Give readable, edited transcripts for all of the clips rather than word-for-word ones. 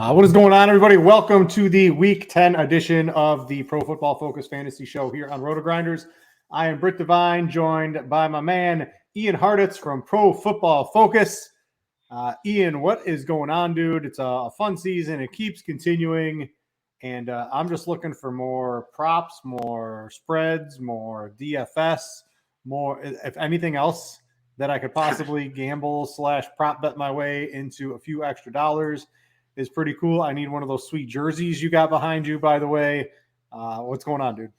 What is going on, everybody? Welcome to the Week 10 edition of the Pro Football Focus Fantasy Show here on RotoGrinders. I am Brit Devine, joined by my man, Ian Hartitz from Pro Football Focus. Ian, what is going on, dude? It's a fun season. It keeps continuing, and I'm just looking for more props, more spreads, more DFS, more, if anything else, that I could possibly gamble / prop bet my way into a few extra dollars. Is pretty cool. I need one of those sweet jerseys you got behind you, by the way. What's going on, dude?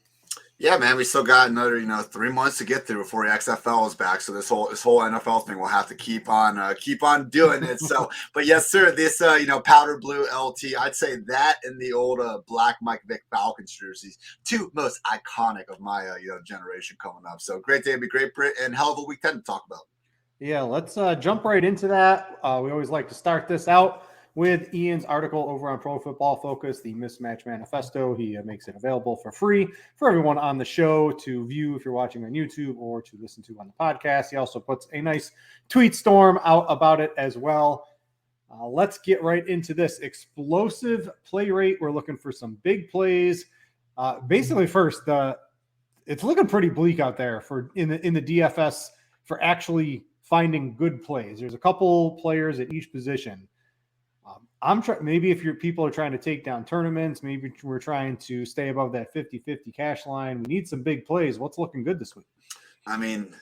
Yeah, man, we still got another 3 months to get through before the XFL is back. So this whole NFL thing will have to keep on doing it. So, but yes, sir, this powder blue LT, I'd say that and the old black Mike Vick Falcons jerseys, two most iconic of my generation coming up. So great day to be great, Brit, and hell of a week 10 to talk about. Yeah, let's jump right into that. We always like to start this out with Ian's article over on Pro Football Focus, the Mismatch Manifesto. He makes it available for free for everyone on the show to view if you're watching on YouTube or to listen to on the podcast. He also puts a nice tweet storm out about it as well. Let's get right into this. Explosive play rate. We're looking for some big plays. Basically, first, it's looking pretty bleak out there for in the DFS for actually finding good plays. There's a couple players at each position. Maybe if people are trying to take down tournaments, maybe we're trying to stay above that 50-50 cash line. We need some big plays. What's looking good this week? I mean,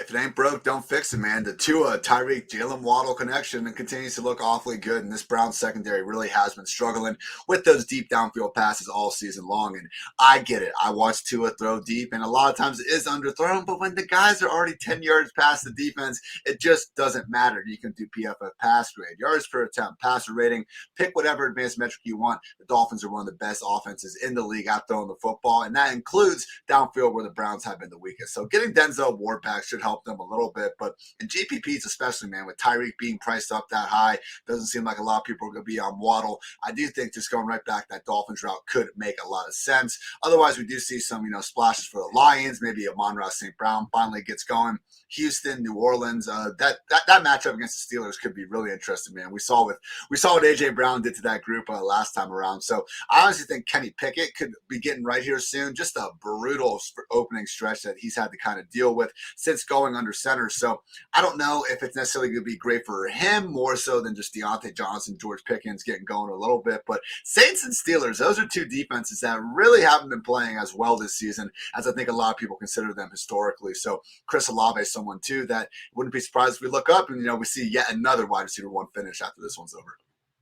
if it ain't broke, don't fix it, man. The Tua, Tyreek, Jalen Waddle connection and continues to look awfully good. And this Browns secondary really has been struggling with those deep downfield passes all season long. And I get it. I watched Tua throw deep, and a lot of times it is underthrown. But when the guys are already 10 yards past the defense, it just doesn't matter. You can do PFF pass grade, yards per attempt, passer rating, pick whatever advanced metric you want. The Dolphins are one of the best offenses in the league at throwing the football, and that includes downfield where the Browns have been the weakest. So getting Denzel Ward back should help them a little bit, but in GPPs especially, man, with Tyreek being priced up that high, doesn't seem like a lot of people are going to be on Waddle. I do think just going right back that Dolphins route could make a lot of sense. Otherwise, we do see some splashes for the Lions. Maybe a Monroe St. Brown finally gets going. Houston, New Orleans, that matchup against the Steelers could be really interesting, man. We saw what AJ Brown did to that group last time around. So I honestly think Kenny Pickett could be getting right here soon. Just a brutal opening stretch that he's had to kind of deal with since going under center. So I don't know if it's necessarily going to be great for him more so than just Deontay Johnson, George Pickens getting going a little bit. But Saints and Steelers, those are two defenses that really haven't been playing as well this season as I think a lot of people consider them historically. So Chris Olave is someone too that wouldn't be surprised if we look up and we see yet another wide receiver one finish after this one's over.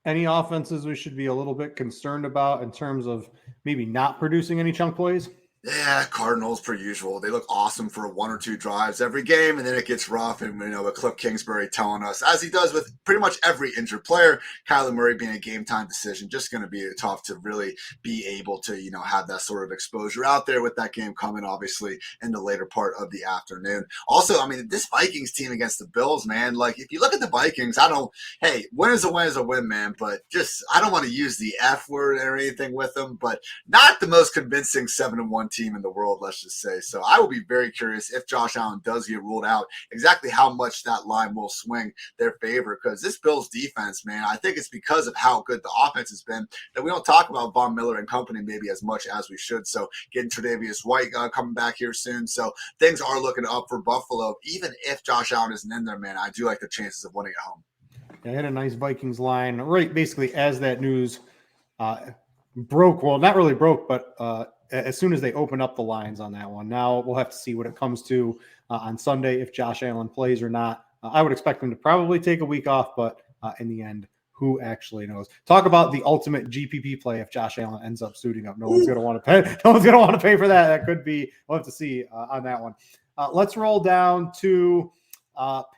Any offenses we should be a little bit concerned about in terms of maybe not producing any chunk plays? Yeah, Cardinals per usual. They look awesome for 1 or 2 drives every game, and then it gets rough. And with Cliff Kingsbury telling us, as he does with pretty much every injured player, Kyler Murray being a game time decision, just going to be tough to really be able to have that sort of exposure out there with that game coming obviously in the later part of the afternoon. Also, I mean, this Vikings team against the Bills, man. Like if you look at the Vikings, win is a win, man. But just I don't want to use the F word or anything with them, but not the most convincing 7-1 team in the world, let's just say. So I will be very curious if Josh Allen does get ruled out, exactly how much that line will swing their favor, because this Bills defense, man, I think it's because of how good the offense has been that we don't talk about Von Miller and company maybe as much as we should. So getting Tre'Davious White coming back here soon. So things are looking up for Buffalo. Even if Josh Allen isn't in there, man, I do like the chances of winning at home. I had a nice Vikings line right basically as that news broke. Well, not really broke, but as soon as they open up the lines on that one. Now we'll have to see what it comes to on Sunday if Josh Allen plays or not. I would expect him to probably take a week off, but in the end, who actually knows? Talk about the ultimate GPP play if Josh Allen ends up suiting up. No one's going to want to pay. No one's going to want to pay for that. That could be. We'll have to see on that one. Let's roll down to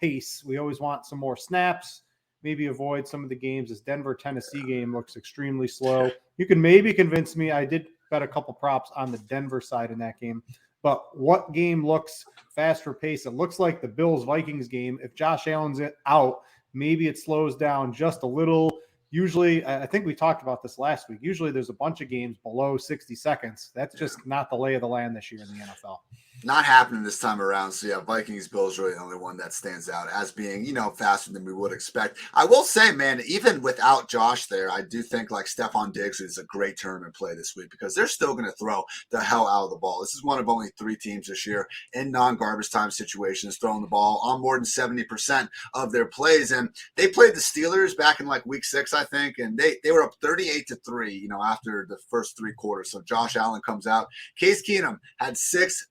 pace. We always want some more snaps. Maybe avoid some of the games. This Denver-Tennessee game looks extremely slow. You can maybe convince me. I did bet a couple props on the Denver side in that game. But what game looks faster pace? It looks like the Bills-Vikings game. If Josh Allen's out, maybe it slows down just a little. Usually, I think we talked about this last week. Usually there's a bunch of games below 60 seconds. That's just not the lay of the land this year in the NFL. Not happening this time around. So yeah, Vikings Bills really the only one that stands out as being, faster than we would expect. I will say, man, even without Josh there, I do think like Stephon Diggs is a great tournament play this week because they're still going to throw the hell out of the ball. This is one of only 3 teams this year in non-garbage time situations throwing the ball on more than 70% of their plays. And they played the Steelers back in like week 6, I think, and they were up 38-3, after the first 3 quarters. So Josh Allen comes out. Case Keenum had 6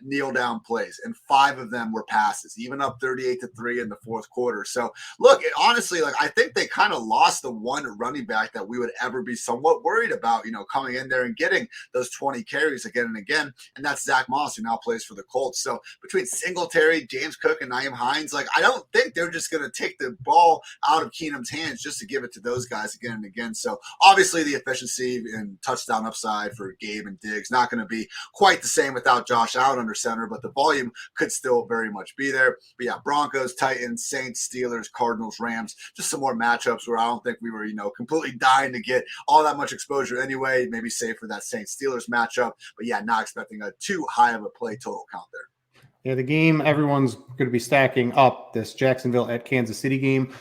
kneel down plays, and 5 of them were passes, even up 38-3 in the fourth quarter. So look, honestly, like I think they kind of lost the one running back that we would ever be somewhat worried about, coming in there and getting those 20 carries again and again. And that's Zach Moss, who now plays for the Colts. So between Singletary, James Cook, and Nyheim Hines, like I don't think they're just going to take the ball out of Keenum's hands just to give it to those guys again and again. So obviously the efficiency and touchdown upside for Gabe and Diggs not going to be quite the same without Josh Allen under center, but the volume could still very much be there. But yeah, Broncos, Titans, Saints, Steelers, Cardinals, Rams, just some more matchups where I don't think we were, completely dying to get all that much exposure anyway, maybe save for that Saints-Steelers matchup. But yeah, not expecting a too high of a play total count there. Yeah, the game everyone's going to be stacking up, this Jacksonville at Kansas City game.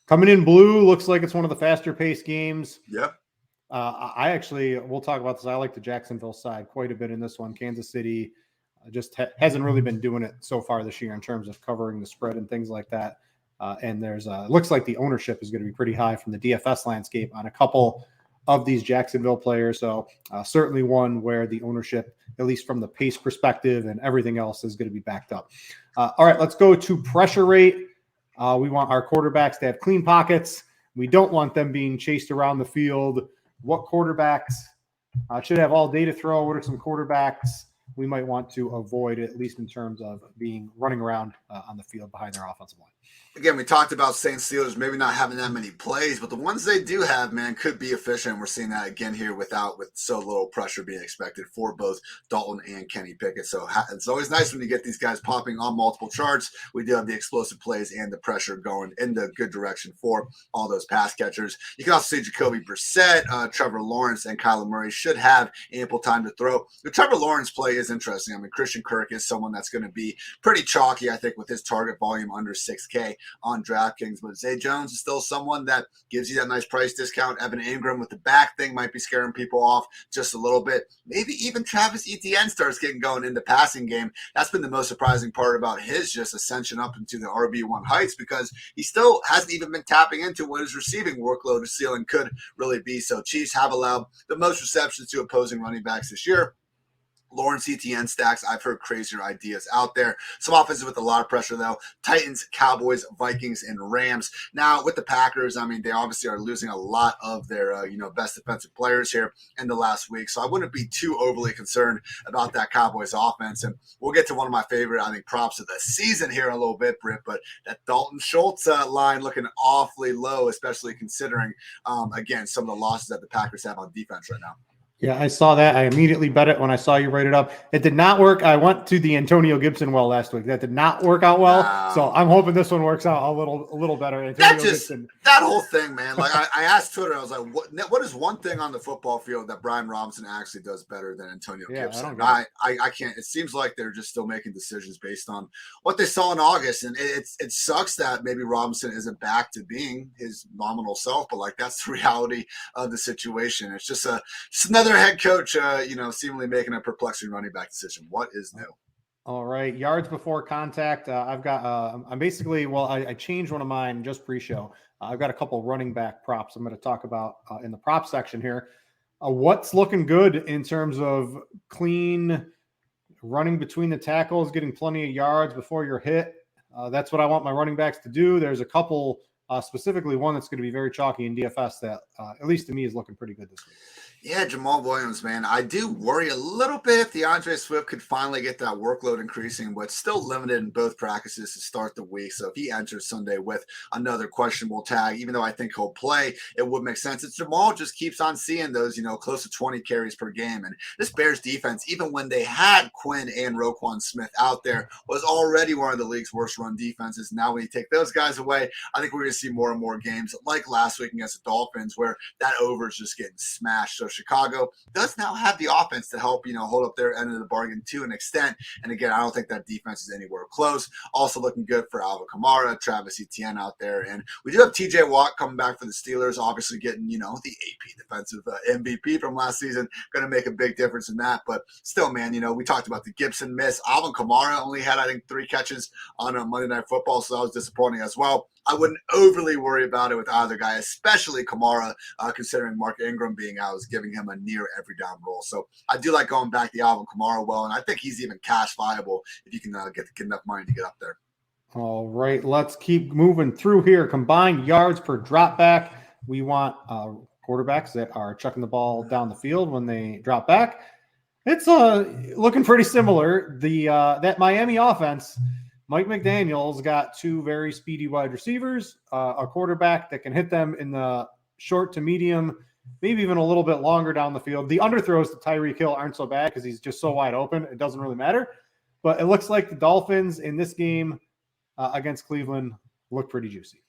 Coming in blue, looks like it's one of the faster paced games. Yep. We'll talk about this. I like the Jacksonville side quite a bit in this one. Kansas City just hasn't really been doing it so far this year in terms of covering the spread and things like that. And there's looks like the ownership is going to be pretty high from the DFS landscape on a couple of these Jacksonville players. So certainly one where the ownership, at least from the pace perspective and everything else, is going to be backed up. All right, let's go to pressure rate. We want our quarterbacks to have clean pockets. We don't want them being chased around the field. What quarterbacks should have all day to throw? What are some quarterbacks we might want to avoid, at least in terms of being running around on the field behind their offensive line? Again, we talked about Saints Steelers maybe not having that many plays, but the ones they do have, man, could be efficient. We're seeing that again here with so little pressure being expected for both Dalton and Kenny Pickett. So it's always nice when you get these guys popping on multiple charts. We do have the explosive plays and the pressure going in the good direction for all those pass catchers. You can also see Jacoby Brissett, Trevor Lawrence, and Kyler Murray should have ample time to throw. The Trevor Lawrence play is interesting. I mean, Christian Kirk is someone that's going to be pretty chalky, I think, with his target volume under 6K on DraftKings, but Zay Jones is still someone that gives you that nice price discount. Evan Ingram with the back thing might be scaring people off just a little bit. Maybe even Travis Etienne starts getting going in the passing game. That's been the most surprising part about his just ascension up into the RB1 heights, because he still hasn't even been tapping into what his receiving workload ceiling could really be. So Chiefs have allowed the most receptions to opposing running backs this year. Lawrence Etienne stacks, I've heard crazier ideas out there. Some offenses with a lot of pressure, though. Titans, Cowboys, Vikings, and Rams. Now, with the Packers, I mean, they obviously are losing a lot of their, best defensive players here in the last week. So I wouldn't be too overly concerned about that Cowboys offense. And we'll get to one of my favorite, I think, props of the season here in a little bit, Britt. But that Dalton Schultz line looking awfully low, especially considering, again, some of the losses that the Packers have on defense right now. Yeah, I saw that. I immediately bet it when I saw you write it up. It did not work. I went to the Antonio Gibson well last week. That did not work out well. So I'm hoping this one works out a little better. That whole thing, man. Like I asked Twitter, I was like, what is one thing on the football field that Brian Robinson actually does better than Antonio Gibson? I can't. It seems like they're just still making decisions based on what they saw in August. And it sucks that maybe Robinson isn't back to being his nominal self, but like that's the reality of the situation. It's just another head coach, seemingly making a perplexing running back decision. What is new? All right. Yards before contact. I've got, I changed one of mine just pre-show. I've got a couple running back props I'm going to talk about in the prop section here. What's looking good in terms of clean running between the tackles, getting plenty of yards before you're hit. That's what I want my running backs to do. There's a couple, specifically one that's going to be very chalky in DFS that, at least to me, is looking pretty good this week. Yeah, Jamal Williams, man. I do worry a little bit if DeAndre Swift could finally get that workload increasing, but still limited in both practices to start the week. So if he enters Sunday with another questionable tag, even though I think he'll play, it would make sense. It's Jamal just keeps on seeing those, close to 20 carries per game. And this Bears defense, even when they had Quinn and Roquan Smith out there, was already one of the league's worst run defenses. Now when you take those guys away, I think we're going to see more and more games like last week against the Dolphins where that over is just getting smashed. So Chicago does now have the offense to help, hold up their end of the bargain to an extent. And again, I don't think that defense is anywhere close. Also looking good for Alvin Kamara, Travis Etienne out there. And we do have TJ Watt coming back for the Steelers, obviously getting, the AP defensive MVP from last season, going to make a big difference in that. But still, man, we talked about the Gibson miss. Alvin Kamara only had, I think, 3 catches on Monday Night Football, so that was disappointing as well. I wouldn't overly worry about it with either guy, especially Kamara, considering Mark Ingram being out is giving him a near every down role. So I do like going back the Alvin Kamara well, and I think he's even cash viable if you can get enough money to get up there. All right, let's keep moving through here. Combined yards per drop back. We want quarterbacks that are chucking the ball down the field when they drop back. It's looking pretty similar. That Miami offense, Mike McDaniel's got 2 very speedy wide receivers, a quarterback that can hit them in the short to medium, maybe even a little bit longer down the field. The underthrows to Tyreek Hill aren't so bad because he's just so wide open. It doesn't really matter. But it looks like the Dolphins in this game against Cleveland look pretty juicy.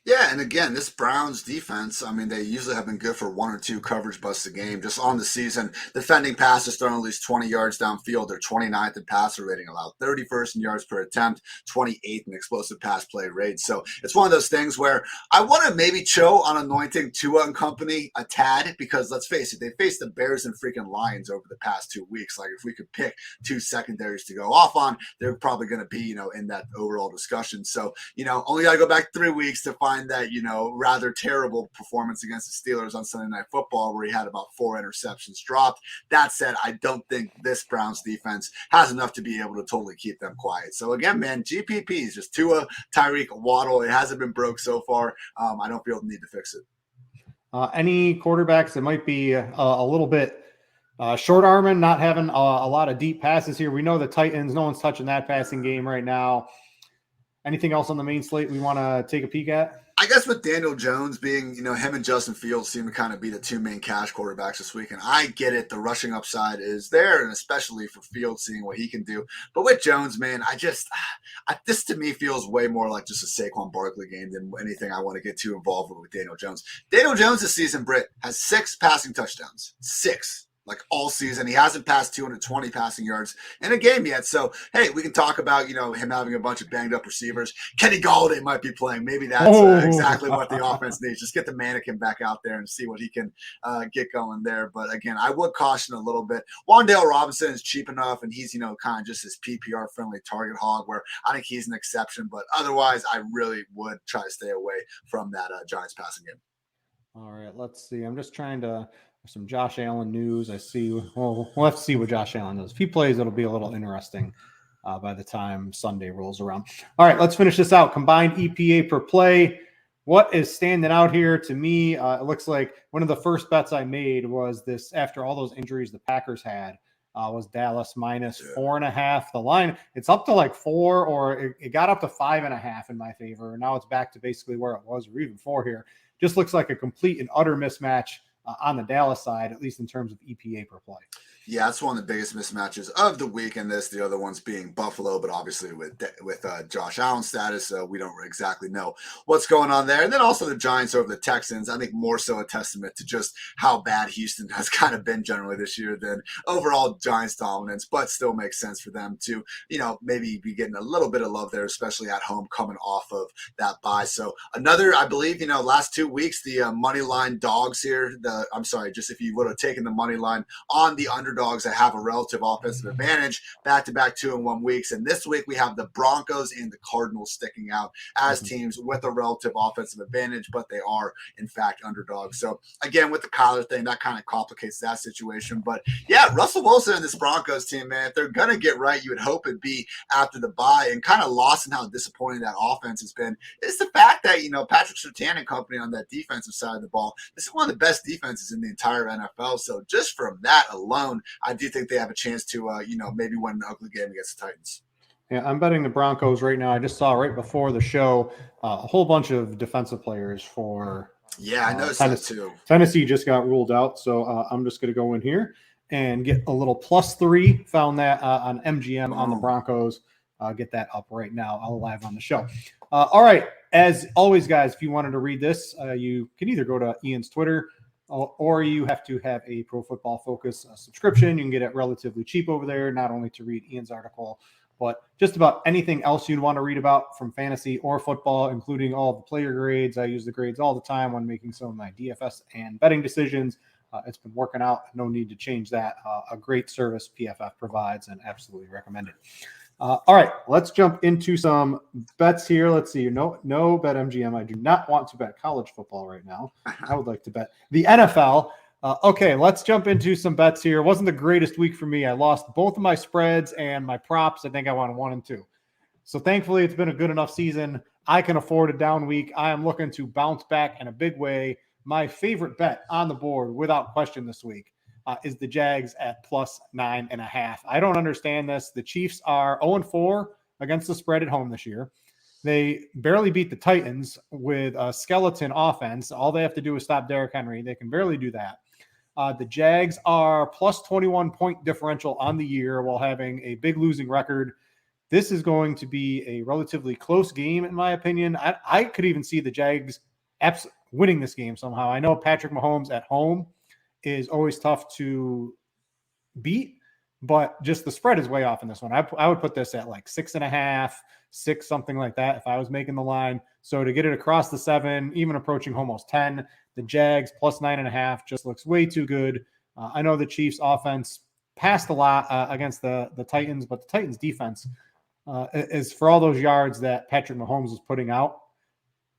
Yeah, and again, this Browns defense, I mean, they usually have been good for 1 or 2 coverage busts a game. Just on the season, defending passes thrown at least 20 yards downfield. They're 29th in passer rating allowed, 31st in yards per attempt, 28th in explosive pass play rate. So it's one of those things where I want to maybe chill on anointing Tua and company a tad because let's face it, they faced the Bears and freaking Lions over the past 2 weeks. Like if we could pick 2 secondaries to go off on, they're probably going to be, in that overall discussion. So, only got to go back 3 weeks to find that, rather terrible performance against the Steelers on Sunday Night Football where he had about 4 interceptions dropped. That said, I don't think this Browns defense has enough to be able to totally keep them quiet. So again, man, GPP is just Tua, Tyreek, Waddle. It hasn't been broke so far. I don't feel the need to fix it. Any quarterbacks that might be a little bit short arming, not having a lot of deep passes here. We know the Titans, no one's touching that passing game right now. Anything else on the main slate we want to take a peek at? I guess with Daniel Jones being, him and Justin Fields seem to kind of be the 2 main cash quarterbacks this week. And I get it. The rushing upside is there, and especially for Fields seeing what he can do. But with Jones, man, this to me feels way more like just a Saquon Barkley game than anything I want to get too involved with Daniel Jones. Daniel Jones this season, Britt, has 6 passing touchdowns. 6. Like all season. He hasn't passed 220 passing yards in a game yet. So, hey, we can talk about, him having a bunch of banged up receivers. Kenny Galladay might be playing. Maybe that's exactly what the offense needs. Just get the mannequin back out there and see what he can get going there. But again, I would caution a little bit. Wan'Dale Robinson is cheap enough, and he's, kind of just this PPR friendly target hog where I think he's an exception. But otherwise, I really would try to stay away from that Giants passing game. All right, let's see. I'm just trying to some Josh Allen news. I see. Well, we'll have to see what Josh Allen does. If he plays, it'll be a little interesting by the time Sunday rolls around. All right, let's finish this out. Combined EPA per play. What is standing out here to me? It looks like one of the first bets I made was this after all those injuries the Packers had was Dallas minus 4.5. The line, it's up to like 4, or it got up to 5.5 in my favor. Now it's back to basically where it was, or even 4 here. Just looks like a complete and utter mismatch on the Dallas side, at least in terms of EPA per play. Yeah, that's one of the biggest mismatches of the week in this. The other ones being Buffalo, but obviously with Josh Allen's status, we don't exactly know what's going on there. And then also the Giants over the Texans. I think more so a testament to just how bad Houston has kind of been generally this year than overall Giants dominance, but still makes sense for them to, maybe be getting a little bit of love there, especially at home coming off of that bye. So another, I believe, last 2 weeks, the money line dogs here, just if you would have taken the money line on the underdogs that have a relative offensive advantage, back-to-back 2-1 weeks. And this week we have the Broncos and the Cardinals sticking out as teams with a relative offensive advantage, but they are, in fact, underdogs. So, again, with the Kyler thing, that kind of complicates that situation. But, yeah, Russell Wilson and this Broncos team, man, if they're going to get right, you would hope it'd be after the bye. And kind of lost in how disappointing that offense has been is the fact that, Patrick Surtain and company on that defensive side of the ball, this is one of the best defenses in the entire NFL. So just from that alone, I do think they have a chance to, maybe win an ugly game against the Titans. Yeah, I'm betting the Broncos right now. I just saw right before the show a whole bunch of defensive players for I noticed that too. Tennessee just got ruled out, so I'm just going to go in here and get a little +3. Found that on MGM on the Broncos. get that up right now. I'll live on the show. All right. As always, guys, if you wanted to read this, you can either go to Ian's Twitter or you have to have a Pro Football Focus subscription. You can get it relatively cheap over there, not only to read Ian's article, but just about anything else you'd want to read about from fantasy or football, including all the player grades. I use the grades all the time when making some of my DFS and betting decisions. It's been working out. No need to change that. A great service PFF provides and absolutely recommend it. All right, let's jump into some bets here. Let's see. No BetMGM. I do not want to bet college football right now. I would like to bet the NFL. Okay, let's jump into some bets here. It wasn't the greatest week for me. I lost both of my spreads and my props. I think I won 1 and 2. So thankfully, it's been a good enough season. I can afford a down week. I am looking to bounce back in a big way. My favorite bet on the board, without question this week, is the Jags at +9.5. I don't understand this. The Chiefs are 0-4 against the spread at home this year. They barely beat the Titans with a skeleton offense. All they have to do is stop Derrick Henry. They can barely do that. The Jags are +21 point differential on the year while having a big losing record. This is going to be a relatively close game, in my opinion. I could even see the Jags winning this game somehow. I know Patrick Mahomes at home is always tough to beat, but just the spread is way off in this one. I would put this at like 6.5, 6, something like that if I was making the line. So to get it across the 7, even approaching almost 10, the Jags +9.5 just looks way too good. I know the Chiefs offense passed a lot against the Titans, but the Titans defense is for all those yards that Patrick Mahomes was putting out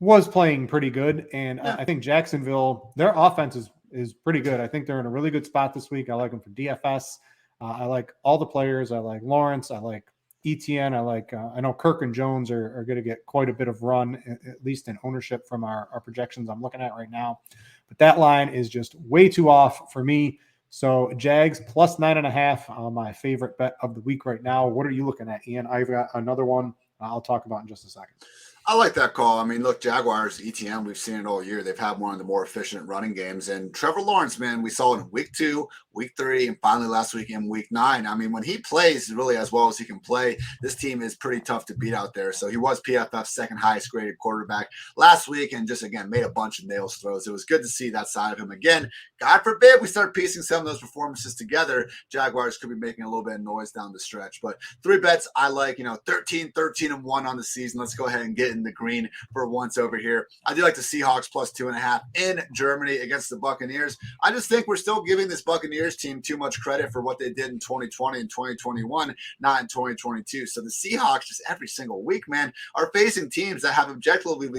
was playing pretty good. And I think Jacksonville, their offense is pretty good. I think they're in a really good spot this week. I like them for DFS. I like all the players. I like Lawrence. I like ETN. I know Kirk and Jones are going to get quite a bit of run, at least in ownership from our projections I'm looking at right now. But that line is just way too off for me. So Jags +9.5, my favorite bet of the week right now. What are you looking at, Ian? I've got another one I'll talk about in just a second. I like that call. I mean, look, Jaguars, ETN, we've seen it all year. They've had one of the more efficient running games. And Trevor Lawrence, man, we saw it in week 2, week 3, and finally last week in week 9. I mean, when he plays really as well as he can play, this team is pretty tough to beat out there. So he was PFF's second highest graded quarterback last week and just, again, made a bunch of nails throws. It was good to see that side of him again. God forbid we start piecing some of those performances together. Jaguars could be making a little bit of noise down the stretch. But 3 bets I like, 13, 13, and 1 on the season. Let's go ahead and get in the green for once over here. I do like the Seahawks +2.5 in Germany against the Buccaneers. I just think we're still giving this Buccaneers team too much credit for what they did in 2020 and 2021, not in 2022. So the Seahawks just every single week, man, are facing teams that have objectively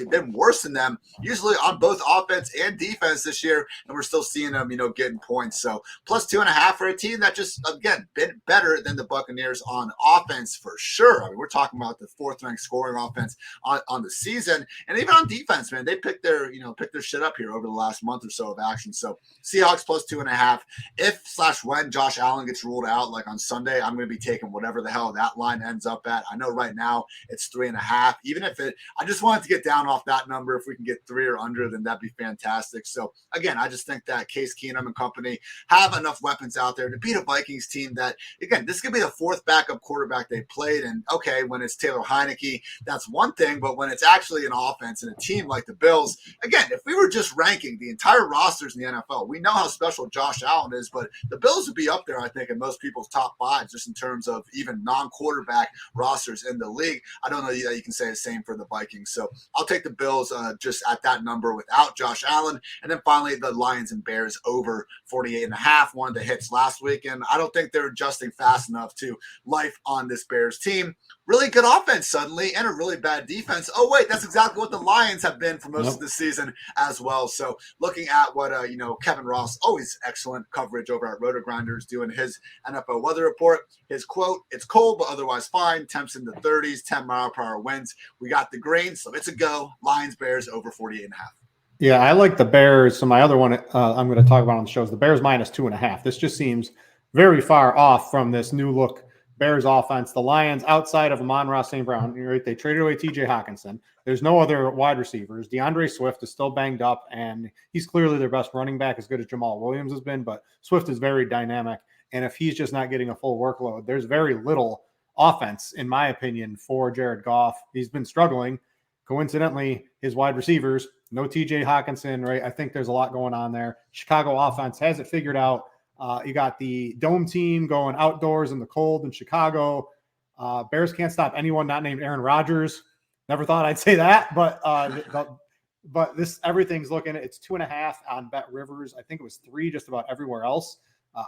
been worse than them, usually on both offense and defense this year, and we're still seeing them, getting points. So +2.5 for a team that just, again, been better than the Buccaneers on offense for sure. I mean, we're talking about the 4th-ranked scoring offense on the season, and even on defense, man, they picked their shit up here over the last month or so of action. So Seahawks +2.5. If/when Josh Allen gets ruled out, like on Sunday, I'm going to be taking whatever the hell that line ends up at. I know right now it's 3.5. Even if I just want it to get down off that number. If we can get 3 or under, then that'd be fantastic. So again, I just think that Case Keenum and company have enough weapons out there to beat a Vikings team that, again, this could be the 4th backup quarterback they played. And okay, when it's Taylor Heineke, that's one thing, but when it's actually an offense and a team like the Bills, again, if we were just ranking the entire rosters in the NFL, we know how special Josh Allen is, but the Bills would be up there, I think, in most people's top 5 just in terms of even non-quarterback rosters in the league. I don't know that you can say the same for the Vikings. So I'll take the Bills just at that number without Josh Allen. And then finally, the Lions and Bears over 48.5, one of the hits last week. And I don't think they're adjusting fast enough to life on this Bears team. Really good offense suddenly and a really bad defense. Oh, wait, that's exactly what the Lions have been for most of the season as well. So looking at what, Kevin Ross, always excellent coverage over at RotoGrinders doing his NFL weather report. His quote, "It's cold, but otherwise fine. Temps in the 30s, 10-mile-per-hour winds. We got the green, so it's a go. Lions, Bears over 48.5. Yeah, I like the Bears. So my other one I'm going to talk about on the show is the Bears -2.5. This just seems very far off from this new look Bears offense. The Lions, outside of Amon-Ra St. Brown, right, they traded away TJ Hawkinson. There's no other wide receivers. DeAndre Swift is still banged up, and he's clearly their best running back, as good as Jamal Williams has been, but Swift is very dynamic. And if he's just not getting a full workload, there's very little offense, in my opinion, for Jared Goff. He's been struggling. Coincidentally, his wide receivers, no TJ Hawkinson, right? I think there's a lot going on there. Chicago offense has it figured out. You got the dome team going outdoors in the cold in Chicago. Bears can't stop anyone not named Aaron Rodgers. Never thought I'd say that, but this everything's looking. It's 2.5 on Bet Rivers. I think it was 3 just about everywhere else.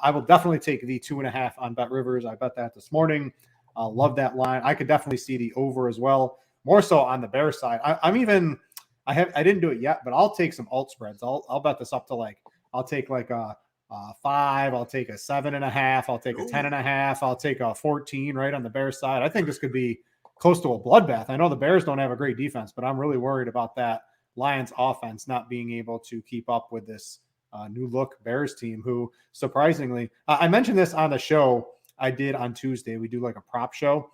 I will definitely take the 2.5 on Bet Rivers. I bet that this morning. Love that line. I could definitely see the over as well. More so on the Bears side. I didn't do it yet, but I'll take some alt spreads. I'll bet this up to I'll take a 5. I'll take a 7.5. I'll take a 10.5. I'll take a 14 right on the Bears side. I think this could be close to a bloodbath. I know the Bears don't have a great defense, but I'm really worried about that Lions offense not being able to keep up with this new look Bears team, who surprisingly, I mentioned this on the show I did on Tuesday. We do like a prop show,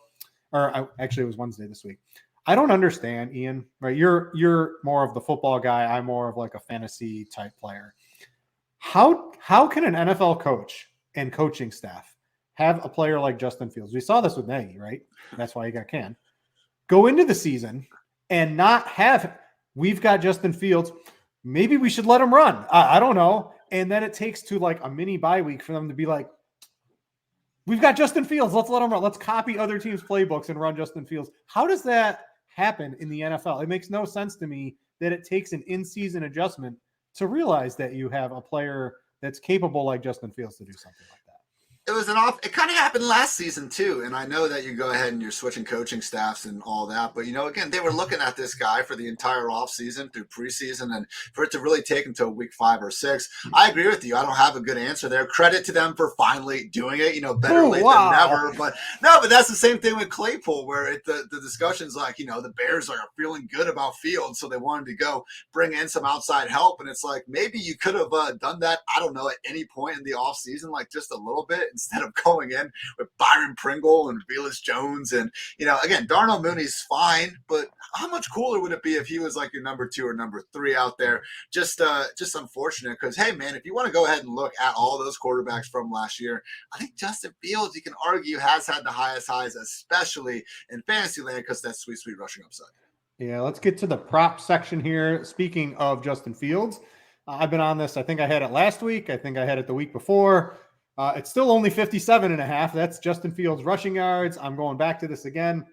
actually it was Wednesday this week. I don't understand, Ian, right? You're more of the football guy. I'm more of like a fantasy type player. How can an NFL coach and coaching staff have a player like Justin Fields? We saw this with Nagy, right? That's why he got canned. Go into the season and not have, we've got Justin Fields. Maybe we should let him run. I don't know. And then it takes to like a mini bye week for them to be like, we've got Justin Fields. Let's let him run. Let's copy other teams' playbooks and run Justin Fields. How does that happen in the NFL? It makes no sense to me that it takes an in-season adjustment to realize that you have a player that's capable like Justin Fields to do something like that. It kind of happened last season too. And I know that you go ahead and you're switching coaching staffs and all that, but again, they were looking at this guy for the entire offseason through preseason, and for it to really take until week 5 or 6. I agree with you. I don't have a good answer there. Credit to them for finally doing it, better late than never. But that's the same thing with Claypool, where the discussion's like, the Bears are feeling good about Fields, so they wanted to go bring in some outside help. And it's like, maybe you could have done that, I don't know, at any point in the offseason, like just a little bit, instead of going in with Byron Pringle and Velus Jones. And, again, Darnell Mooney's fine, but how much cooler would it be if he was like your number 2 or number 3 out there? Just unfortunate, because, hey, man, if you want to go ahead and look at all those quarterbacks from last year, I think Justin Fields, you can argue, has had the highest highs, especially in fantasy land, because that's sweet rushing upside. Yeah, let's get to the prop section here. Speaking of Justin Fields, I've been on this. I think I had it last week. I think I had it the week before. It's still only 57.5. That's Justin Fields rushing yards. I'm going back to this again.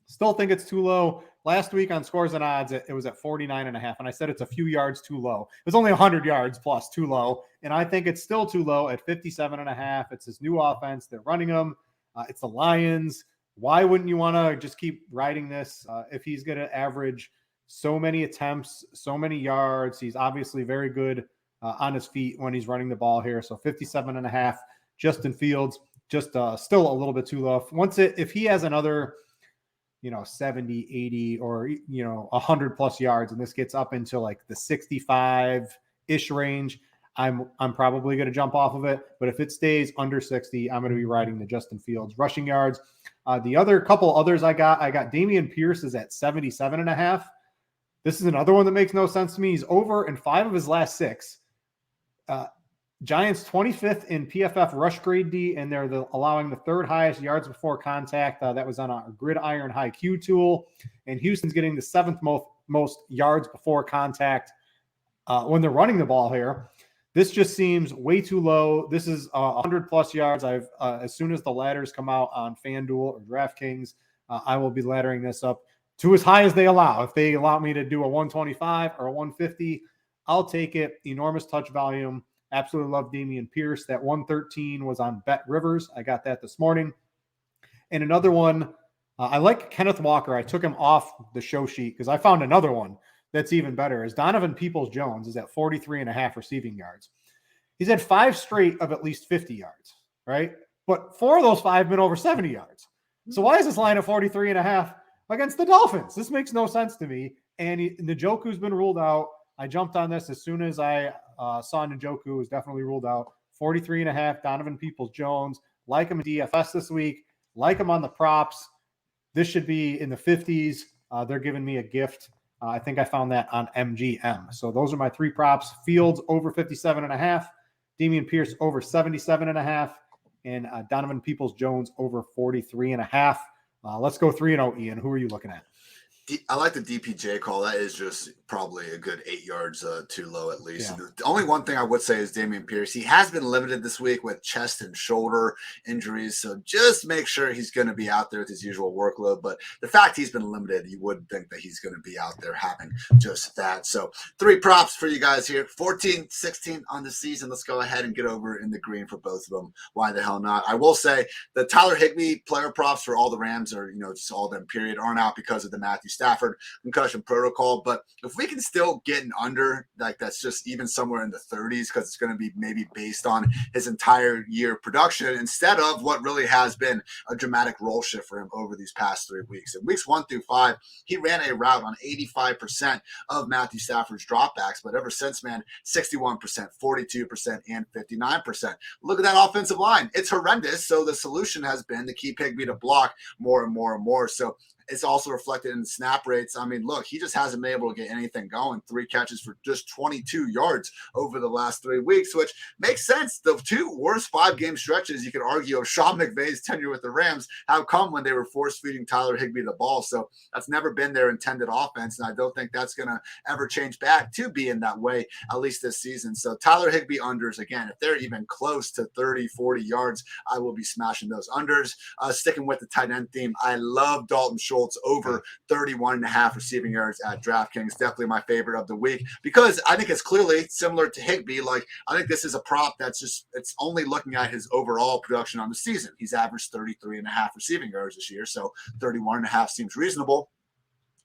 Still think it's too low. Last week on Scores and Odds, it was at 49.5, and I said it's a few yards too low. It was only 100 yards plus too low, and I think it's still too low at 57.5. It's his new offense. They're running them. It's the Lions. Why wouldn't you want to just keep riding this? If he's going to average so many attempts, so many yards, he's obviously very good on his feet when he's running the ball here. So 57.5, Justin Fields, just still a little bit too low. If he has another, 70, 80, or, 100 plus yards, and this gets up into like the 65-ish range, I'm probably going to jump off of it. But if it stays under 60, I'm going to be riding the Justin Fields rushing yards. The other couple others I got Dameon Pierce is at 77.5. This is another one that makes no sense to me. He's over in 5 of his last 6. Giants 25th in PFF rush grade D, and they're allowing the 3rd highest yards before contact. That was on a Gridiron High Q tool. And Houston's getting the 7th most yards before contact when they're running the ball here. This just seems way too low. This is 100 plus yards. As soon as the ladders come out on FanDuel or DraftKings, I will be laddering this up to as high as they allow. If they allow me to do a 125 or a 150, I'll take it. Enormous touch volume. Absolutely love Dameon Pierce. That 113 was on Bet Rivers. I got that this morning. And another one, I like Kenneth Walker. I took him off the show sheet because I found another one that's even better. Is Donovan Peoples-Jones is at 43.5 receiving yards. He's had 5 straight of at least 50 yards, right? But 4 of those 5 have been over 70 yards. So why is this line at 43.5 against the Dolphins? This makes no sense to me. And Njoku's been ruled out. I jumped on this as soon as I saw Njoku was definitely ruled out. 43.5, Donovan Peoples-Jones. Like him in DFS this week. Like him on the props. This should be in the 50s. They're giving me a gift. I think I found that on MGM. So those are my 3 props. Fields over 57.5. Dameon Pierce over 77.5. and Donovan Peoples-Jones over 43.5. Let's go 3-0, Ian. Who are you looking at? I like the DPJ call. That is just probably a good 8 yards too low at least. Yeah. The only one thing I would say is Dameon Pierce. He has been limited this week with chest and shoulder injuries, so just make sure he's going to be out there with his usual workload. But the fact he's been limited, you would think that he's going to be out there having just that. So 3 props for you guys here. 14, 16 on the season. Let's go ahead and get over in the green for both of them. Why the hell not? I will say the Tyler Higbee player props for all the Rams are, just all them period, aren't out because of the Matthew Stafford concussion protocol. But if we can still get an under, like that's just even somewhere in the 30s, because it's going to be maybe based on his entire year production instead of what really has been a dramatic role shift for him over these past 3 weeks. In weeks 1 through 5, he ran a route on 85% of Matthew Stafford's dropbacks, but ever since, man, 61%, 42%, and 59%. Look at that offensive line. It's horrendous. So the solution has been to keep Higbee to block more and more and more. So it's also reflected in the snap rates. I mean, look, he just hasn't been able to get anything going. 3 catches for just 22 yards over the last 3 weeks, which makes sense. The 2 worst 5-game stretches, you could argue, of Sean McVay's tenure with the Rams have come when they were force-feeding Tyler Higbee the ball. So that's never been their intended offense, and I don't think that's going to ever change back to being that way, at least this season. So Tyler Higbee unders, again, if they're even close to 30, 40 yards, I will be smashing those unders. Sticking with the tight end theme, I love Dalton Schultz over 31.5 receiving yards at DraftKings. Definitely my favorite of the week because I think it's clearly similar to Higbee. Like, I think this is a prop that's just, it's only looking at his overall production on the season. He's averaged 33.5 receiving yards this year, so 31.5 seems reasonable.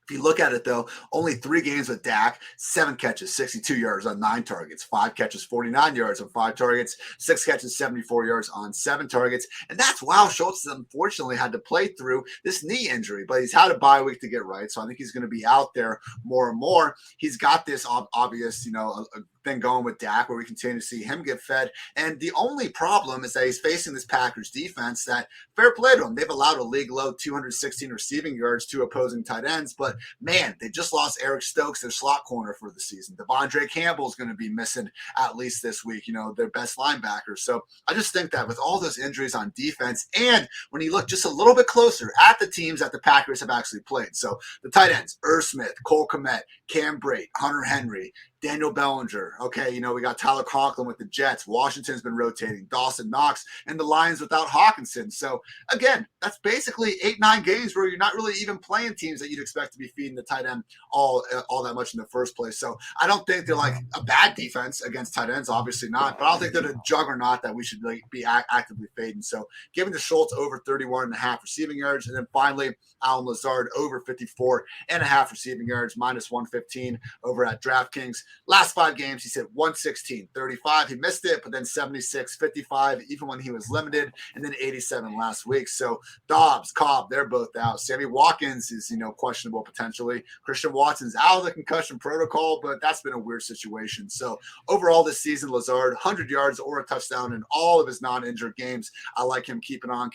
If you look at it, though, only 3 games with Dak, 7 catches, 62 yards on 9 targets, 5 catches, 49 yards on 5 targets, 6 catches, 74 yards on 7 targets. And that's while Schultz unfortunately had to play through this knee injury, but he's had a bye week to get right. So I think he's going to be out there more and more. He's got this obvious, a thing going with Dak where we continue to see him get fed. And the only problem is that he's facing this Packers defense that, fair play to them, they've allowed a league low 216 receiving yards to opposing tight ends. But man, they just lost Eric Stokes, their slot corner for the season. Devondre Campbell's going to be missing at least this week, their best linebacker. So I just think that with all those injuries on defense, and when you look just a little bit closer at the teams that the Packers have actually played. So the tight ends, Irv Smith, Cole Kmet, Cam Brate, Hunter Henry, Daniel Bellinger. Okay, we got Tyler Conklin with the Jets. Washington's been rotating. Dawson Knox and the Lions without Hawkinson. So, again, that's basically 8-9 games where you're not really even playing teams that you'd expect to be feeding the tight end all that much in the first place. So, I don't think they're like a bad defense against tight ends, obviously not. But I don't think they're a juggernaut that we should be actively fading. So, giving the Schultz over 31.5 receiving yards. And then finally, Allen Lazard over 54.5 receiving yards, minus 115 over at DraftKings. Last 5 games, he's hit 116, 35. He missed it, but then 76, 55, even when he was limited, and then 87 last week. So Dobbs, Cobb, they're both out. Sammy Watkins is, questionable potentially. Christian Watson's out of the concussion protocol, but that's been a weird situation. So overall this season, Lazard, 100 yards or a touchdown in all of his non-injured games. I like him keeping on,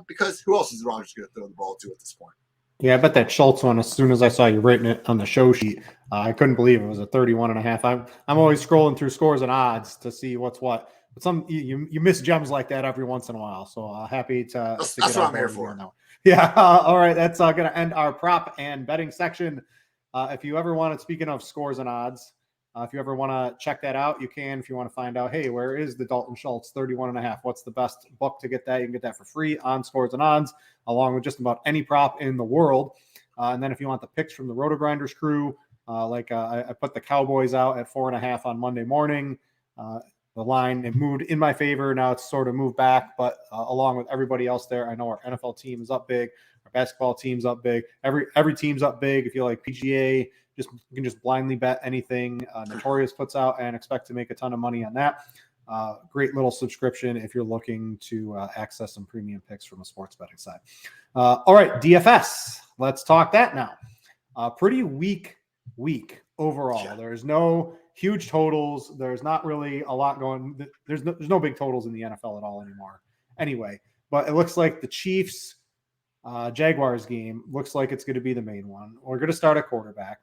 because who else is Rodgers going to throw the ball to at this point? Yeah, I bet that Schultz one, as soon as I saw you written it on the show sheet, I couldn't believe it was a 31.5. I'm always scrolling through scores and odds to see what's what. But you miss gems like that every once in a while. So happy to That's get what I'm here for. Yeah. All right. That's going to end our prop and betting section. If you ever want to, speaking of scores and odds, if you ever want to check that out, you can. If you want to find out, hey, where is the Dalton Schultz 31.5? What's the best book to get that? You can get that for free on Scores and Odds, along with just about any prop in the world. And then if you want the picks from the RotoGrinders crew, I put the Cowboys out at 4.5 on Monday morning. The line, it moved in my favor. Now it's sort of moved back, but along with everybody else there, I know our NFL team is up big. Our basketball team's up big. Every team's up big. If you like PGA, you can just blindly bet anything Notorious puts out and expect to make a ton of money on that. Great little subscription if you're looking to access some premium picks from a sports betting side. All right, DFS. Let's talk that now. Pretty weak week overall. Yeah. There's no huge totals. There's not really a lot going. There's no big totals in the NFL at all anymore. Anyway, but it looks like the Chiefs Jaguars game looks like it's going to be the main one. We're going to start at quarterback.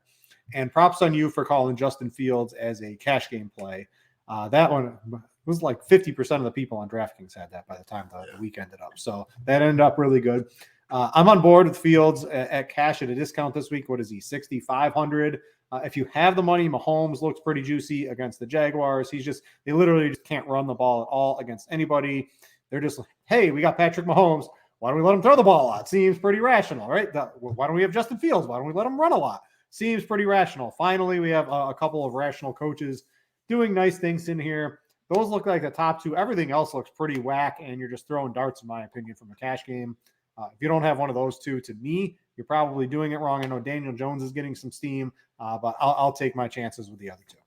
And props on you for calling Justin Fields as a cash game play. That one, was like 50% of the people on DraftKings had that by the time the week ended up. So that ended up really good. I'm on board with Fields at cash at a discount this week. What is he? 6,500. If you have the money, Mahomes looks pretty juicy against the Jaguars. They literally just can't run the ball at all against anybody. They're just like, hey, we got Patrick Mahomes. Why don't we let him throw the ball a lot? Seems pretty rational, right? Why don't we have Justin Fields? Why don't we let him run a lot? Seems pretty rational. Finally, we have a couple of rational coaches doing nice things in here. Those look like the top two. Everything else looks pretty whack, and you're just throwing darts, in my opinion, from a cash game. If you don't have one of those two, to me, you're probably doing it wrong. I know Daniel Jones is getting some steam, but I'll take my chances with the other two.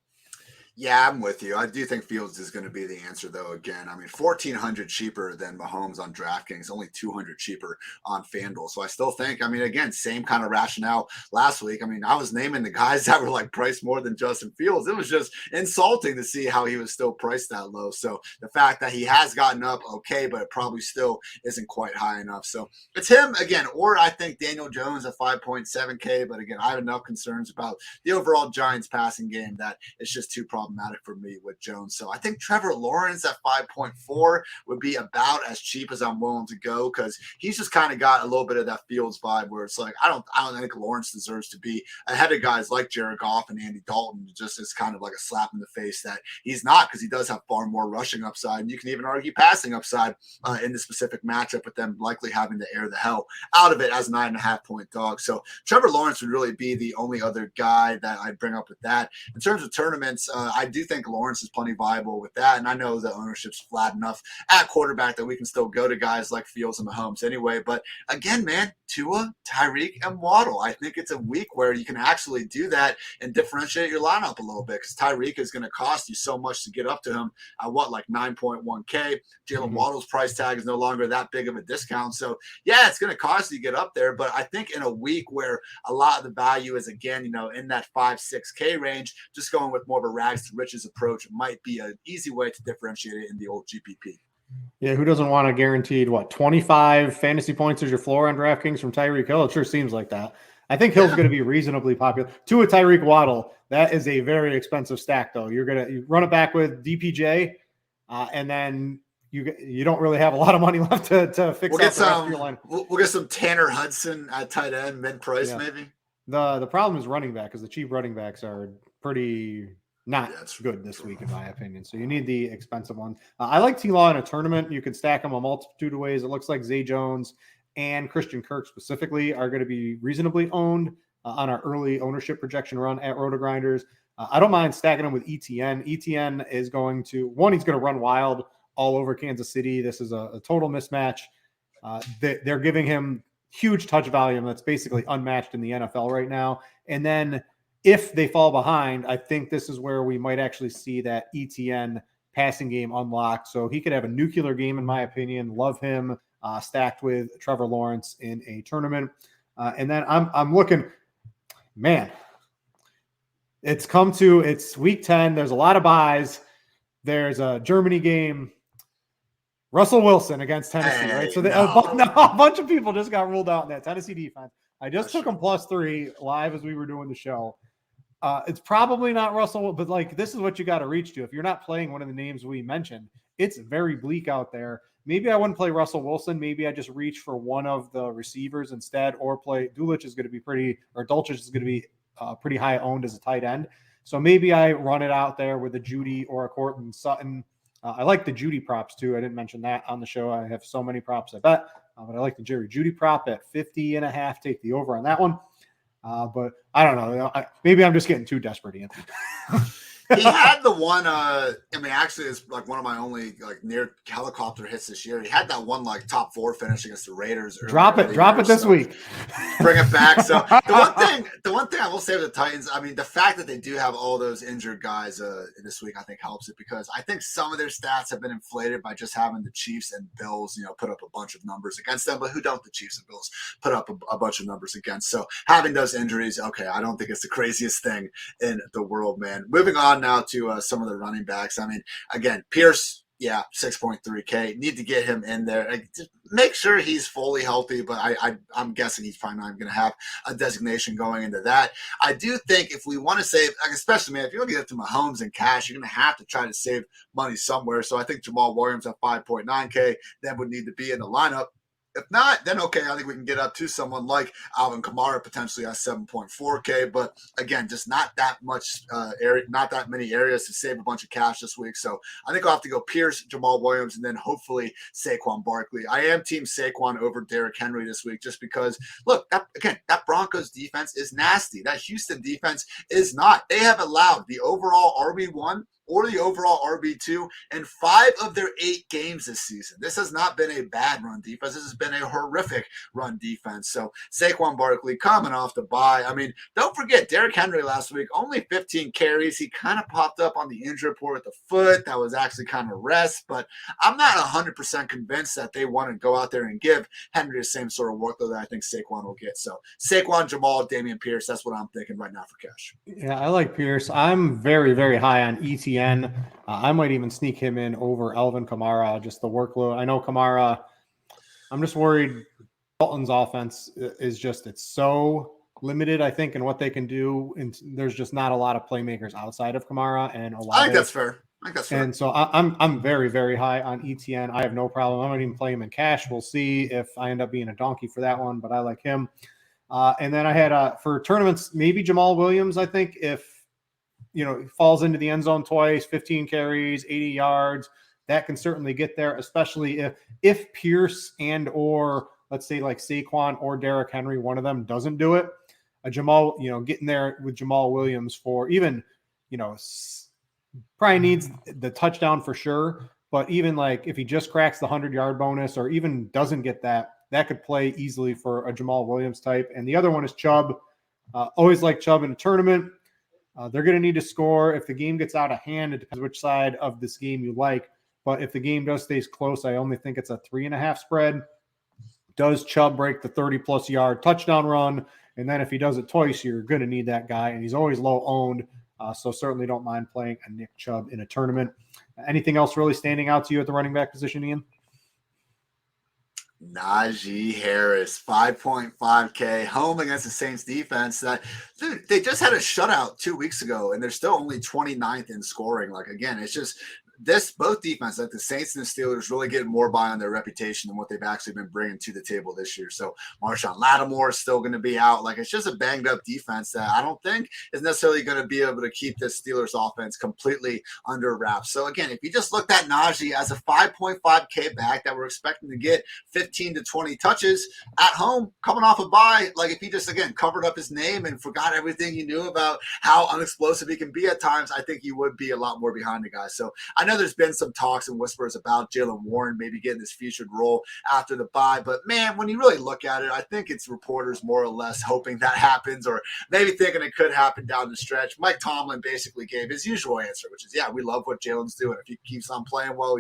Yeah, I'm with you. I do think Fields is going to be the answer, though. Again, I mean, 1,400 cheaper than Mahomes on DraftKings, only 200 cheaper on FanDuel. So I still think, I mean, again, same kind of rationale last week. I mean, I was naming the guys that were like priced more than Justin Fields. It was just insulting to see how he was still priced that low. So the fact that he has gotten up, okay, but it probably still isn't quite high enough. So it's him again, or I think Daniel Jones at 5.7K. But again, I have enough concerns about the overall Giants passing game that it's just too problematic for me with Jones. So I think Trevor Lawrence at 5.4 would be about as cheap as I'm willing to go, because he's just kind of got a little bit of that Fields vibe where it's like, I don't think Lawrence deserves to be ahead of guys like Jared Goff and Andy Dalton. Just as kind of like a slap in the face that he's not, because he does have far more rushing upside, and you can even argue passing upside in the specific matchup, with them likely having to air the hell out of it as a 9.5 point dog. So Trevor Lawrence would really be the only other guy that I'd bring up with that. In terms of tournaments, I do think Lawrence is plenty viable with that, and I know the ownership's flat enough at quarterback that we can still go to guys like Fields and Mahomes anyway. But again, man, Tua, Tyreek, and Waddle. I think it's a week where you can actually do that and differentiate your lineup a little bit, because Tyreek is going to cost you so much to get up to him at like 9.1K. Jalen Waddle's price tag is no longer that big of a discount. So yeah, it's going to cost you to get up there. But I think in a week where a lot of the value is, again, in that 5-6K range, just going with more of a rags to riches approach might be an easy way to differentiate it in the old GPP. Yeah, who doesn't want a guaranteed 25 fantasy points as your floor on DraftKings from Tyreek Hill? It sure seems like that. I think Hill's going to be reasonably popular. To a Tyreek Waddle, that is a very expensive stack, though. You run it back with DPJ, and then you don't really have a lot of money left to fix we'll out the rest of your line. We'll get some Tanner Hudson at tight end, mid-price maybe. The problem is running back, because the cheap running backs are pretty not good this week, in my opinion. So you need the expensive one. I like T-Law in a tournament. You can stack them a multitude of ways. It looks like Zay Jones and Christian Kirk specifically are going to be reasonably owned on our early ownership projection run at RotoGrinders. I don't mind stacking them with ETN. ETN is going to, he's going to run wild all over Kansas City. This is a total mismatch. They're giving him huge touch volume that's basically unmatched in the NFL right now. And then if they fall behind, I think this is where we might actually see that ETN passing game unlocked. So he could have a nuclear game, in my opinion. Love him stacked with Trevor Lawrence in a tournament. And then I'm looking, man, it's week 10. There's a lot of buys. There's a Germany game. Russell Wilson against Tennessee, right? So a bunch of people just got ruled out in that Tennessee defense. I just took him +3 live as we were doing the show. It's probably not Russell, but this is what you got to reach to. If you're not playing one of the names we mentioned, it's very bleak out there. Maybe I wouldn't play Russell Wilson. Maybe I just reach for one of the receivers instead, or play Dulcich is going to be Dulcich is going to be pretty high owned as a tight end. So maybe I run it out there with a Judy or a Courtland Sutton. I like the Judy props too. I didn't mention that on the show. I have so many props, I bet. But I like the Jerry Judy prop at 50.5. Take the over on that one. But I don't know. Maybe I'm just getting too desperate, Ian. He had the one, actually it's like one of my only near helicopter hits this year. He had that one top 4 finish against the Raiders. Drop it this week. Bring it back. So the one thing I will say with the Titans, the fact that they do have all those injured guys this week, I think helps it, because I think some of their stats have been inflated by just having the Chiefs and Bills, put up a bunch of numbers against them. But who don't the Chiefs and Bills put up a bunch of numbers against? So having those injuries, okay, I don't think it's the craziest thing in the world, man. Moving on now to some of the running backs. Again, Pierce, Yeah, 6.3K. Need to get him in there. Just make sure he's fully healthy, but I'm guessing he's probably not going to have a designation going into that. I do think if we want to save, like especially, man, if you're going to get to Mahomes and cash, you're going to have to try to save money somewhere. So I think Jamal Williams at 5.9K then would need to be in the lineup. If not, then okay, I think we can get up to someone like Alvin Kamara potentially at 7.4K. But again, just not that much area, not that many areas to save a bunch of cash this week. So I think I'll have to go Pierce, Jamal Williams, and then hopefully Saquon Barkley. I am team Saquon over Derrick Henry this week just because, look, that Broncos defense is nasty. That Houston defense is not. They have allowed the overall RB1 or the overall RB2 in 5 of their 8 games this season. This has not been a bad run defense. This has been a horrific run defense. So Saquon Barkley coming off the bye. I mean, don't forget, Derrick Henry last week, only 15 carries. He kind of popped up on the injury report with the foot. That was actually kind of rest, but I'm not 100% convinced that they want to go out there and give Henry the same sort of workload that I think Saquon will get. So Saquon, Jamal, Dameon Pierce, that's what I'm thinking right now for cash. Yeah, I like Pierce. I'm very, very high on ETN. I might even sneak him in over Alvin Kamara, just the workload. I know Kamara, I'm just worried Dalton's offense is just, it's so limited, I think, in what they can do. And there's just not a lot of playmakers outside of Kamara and Olave. I think that's fair. And so I'm very, very high on ETN. I have no problem. I might even play him in cash. We'll see if I end up being a donkey for that one, but I like him. And then I had for tournaments, maybe Jamal Williams, I think, if falls into the end zone twice, 15 carries, 80 yards, that can certainly get there, especially if Pierce and or let's say like Saquon or Derrick Henry, one of them doesn't do it. Jamal, getting there with Jamal Williams for even, probably needs the touchdown for sure. But even like if he just cracks the 100-yard bonus or even doesn't get that could play easily for a Jamal Williams type. And the other one is Chubb. Always like Chubb in a tournament. They're going to need to score. If the game gets out of hand, it depends which side of this game you like. But if the game does stays close, I only think it's a 3.5 spread. Does Chubb break the 30-plus yard touchdown run? And then if he does it twice, you're going to need that guy. And he's always low owned. So certainly don't mind playing a Nick Chubb in a tournament. Anything else really standing out to you at the running back position, Ian? Najee Harris, 5.5K, home against the Saints defense. Dude, they just had a shutout 2 weeks ago, and they're still only 29th in scoring. Like, again, it's just both defense, like the Saints and the Steelers, really getting more by on their reputation than what they've actually been bringing to the table this year. So Marshawn Lattimore is still going to be out. Like, it's just a banged up defense that I don't think is necessarily going to be able to keep this Steelers offense completely under wraps. So again, if you just looked at Najee as a 5.5K back that we're expecting to get 15 to 20 touches at home, coming off a bye, like if he just, again, covered up his name and forgot everything you knew about how unexplosive he can be at times, I think he would be a lot more behind the guy. So I know there's been some talks and whispers about Jaylen Warren maybe getting this featured role after the bye, but man, when you really look at it, I think it's reporters more or less hoping that happens or maybe thinking it could happen down the stretch. Mike Tomlin basically gave his usual answer, which is, yeah, we love what Jalen's doing. If he keeps on playing well,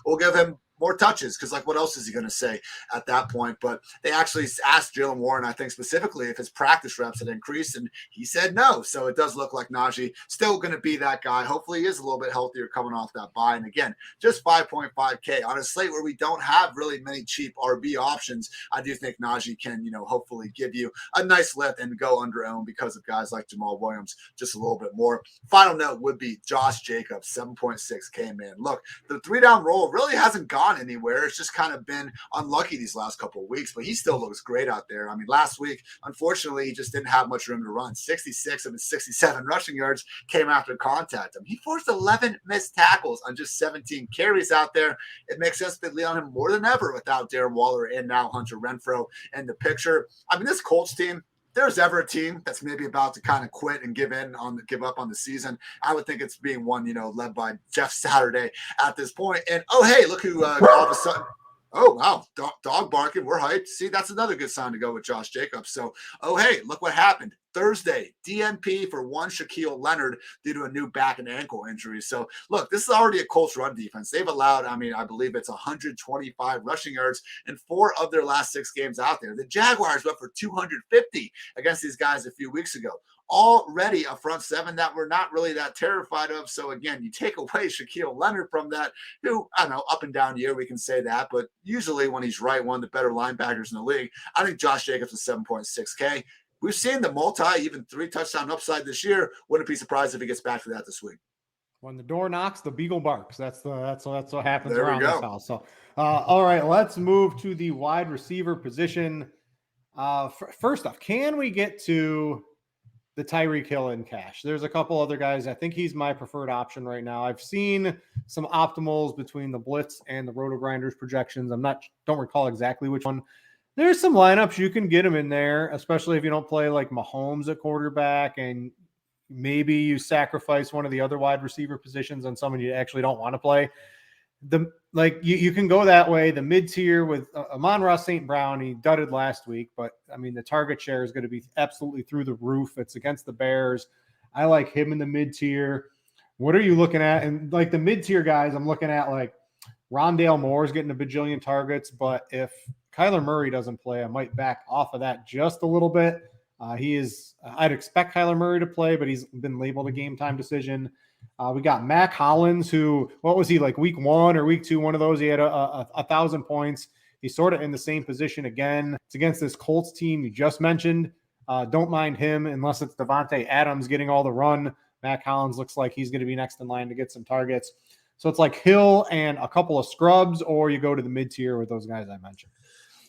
we'll give him more touches because, like, what else is he going to say at that point? But they actually asked Jaylen Warren, I think specifically, if his practice reps had increased, and he said no. So it does look like Najee still going to be that guy. Hopefully he is a little bit healthier coming off that bye. And again, just 5.5K on a slate where we don't have really many cheap RB options. I do think Najee can, hopefully give you a nice lift and go under own because of guys like Jamal Williams just a little bit more. Final note would be Josh Jacobs, 7.6K, man. Look, the 3-down roll really hasn't gone anywhere. It's just kind of been unlucky these last couple of weeks, but he still looks great out there. I mean, last week, unfortunately, he just didn't have much room to run. 66 of his 67 rushing yards came after contact. He forced 11 missed tackles on just 17 carries out there. It makes sense to lean on him more than ever without Darren Waller and now Hunter Renfrow in the picture. I mean, this Colts team, if there's ever a team that's maybe about to kind of quit and give up on the season, I would think it's being one, led by Jeff Saturday at this point. And oh, hey, look who all of a sudden. Oh, wow. Dog barking. We're hyped. See, that's another good sign to go with Josh Jacobs. So, oh, hey, look what happened. Thursday, DNP for one Shaquille Leonard due to a new back and ankle injury. So, look, this is already a Colts run defense. They've allowed, I believe it's 125 rushing yards in 4 of their last 6 games out there. The Jaguars went for 250 against these guys a few weeks ago. already a front seven that we're not really that terrified of. So again, you take away Shaquille Leonard from that, who, I don't know, up and down year, we can say that, but usually when he's right, one of the better linebackers in the league. I think Josh Jacobs is 7.6K. We've seen the even 3-touchdown upside this year. Wouldn't be surprised if he gets back to that this week. When the door knocks, the beagle barks. That's what happens There we around go. this house. So, all right, let's move to the wide receiver position. First off, can we get to the Tyreek Hill in cash? There's a couple other guys. I think he's my preferred option right now. I've seen some optimals between the Blitz and the RotoGrinders projections. Don't recall exactly which one. There's some lineups you can get him in there, especially if you don't play like Mahomes at quarterback and maybe you sacrifice one of the other wide receiver positions on someone you actually don't want to play. You can go that way. The mid-tier with Amon-Ra St. Brown, he dudded last week, but I mean, the target share is going to be absolutely through the roof. It's against the Bears. I like him in the mid-tier. What are you looking at? And like the mid-tier guys, I'm looking at like Rondale Moore's getting a bajillion targets, but if Kyler Murray doesn't play, I might back off of that just a little bit. I'd expect Kyler Murray to play, but he's been labeled a game time decision. We got Mac Hollins, who, what was he, like week 1 or week 2, one of those, he had a 1,000 points. He's sort of in the same position again. It's against this Colts team you just mentioned. Don't mind him unless it's Devontae Adams getting all the run. Mac Hollins looks like he's going to be next in line to get some targets. So it's like Hill and a couple of scrubs, or you go to the mid-tier with those guys I mentioned.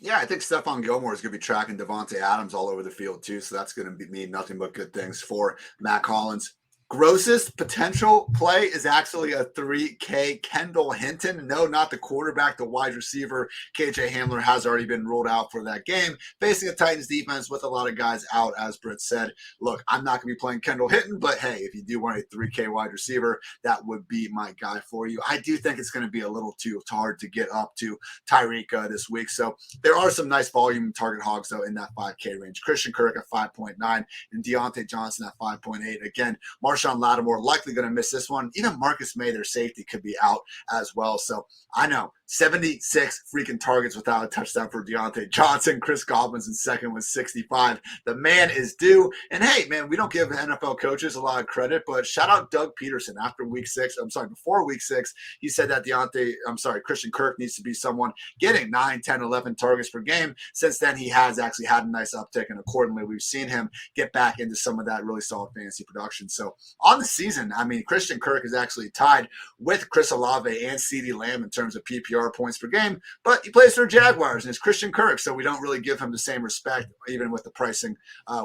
Yeah, I think Stephon Gilmore is going to be tracking Devontae Adams all over the field too, so that's going to mean nothing but good things for Mac Hollins. Grossest potential play is actually a 3K Kendall Hinton. No, not the quarterback, the wide receiver. KJ Hamler has already been ruled out for that game. Facing a Titans defense with a lot of guys out, as Britt said. Look, I'm not going to be playing Kendall Hinton, but hey, if you do want a 3K wide receiver, that would be my guy for you. I do think it's going to be a little too hard to get up to Tyreek this week. So there are some nice volume target hogs, though, in that 5K range. Christian Kirk at 5.9 and Deontay Johnson at 5.8. Again, Marshawn Lattimore likely going to miss this one. Even Marcus May, their safety, could be out as well. So I know 76 freaking targets without a touchdown for Deontay Johnson. Chris Godwin's in second with 65. The man is due. And hey, man, we don't give NFL coaches a lot of credit, but shout out Doug Peterson before week 6, he said that Christian Kirk needs to be someone getting 9, 10, 11 targets per game. Since then, he has actually had a nice uptick, and accordingly, we've seen him get back into some of that really solid fantasy production. So on the season, I mean, Christian Kirk is actually tied with Chris Olave and CeeDee Lamb in terms of PPR points per game, but he plays for Jaguars and it's Christian Kirk, so we don't really give him the same respect, even with the pricing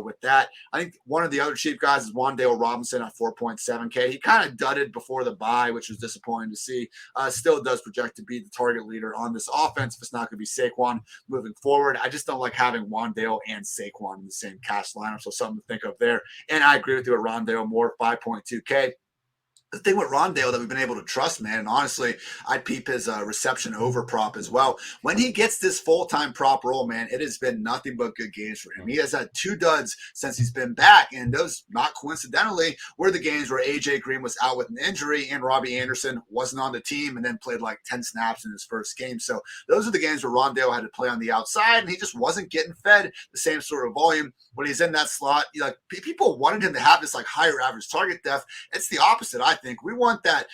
with that. I think one of the other cheap guys is Wan'Dale Robinson at 4.7K. He kind of dudded before the bye, which was disappointing to see. Still does project to be the target leader on this offense if it's not going to be Saquon moving forward. I just don't like having Wan'Dale and Saquon in the same cash lineup, so something to think of there. And I agree with you with Rondale Moore, 5.2K. The thing with Rondale that we've been able to trust, man, and honestly, I'd peep his reception over prop as well. When he gets this full-time prop role, man, it has been nothing but good games for him. He has had 2 duds since he's been back, and those, not coincidentally, were the games where A.J. Green was out with an injury and Robbie Anderson wasn't on the team and then played like 10 snaps in his first game. So those are the games where Rondale had to play on the outside, and he just wasn't getting fed the same sort of volume. When he's in that slot, people wanted him to have this like higher average target depth. It's the opposite, I think. We want that,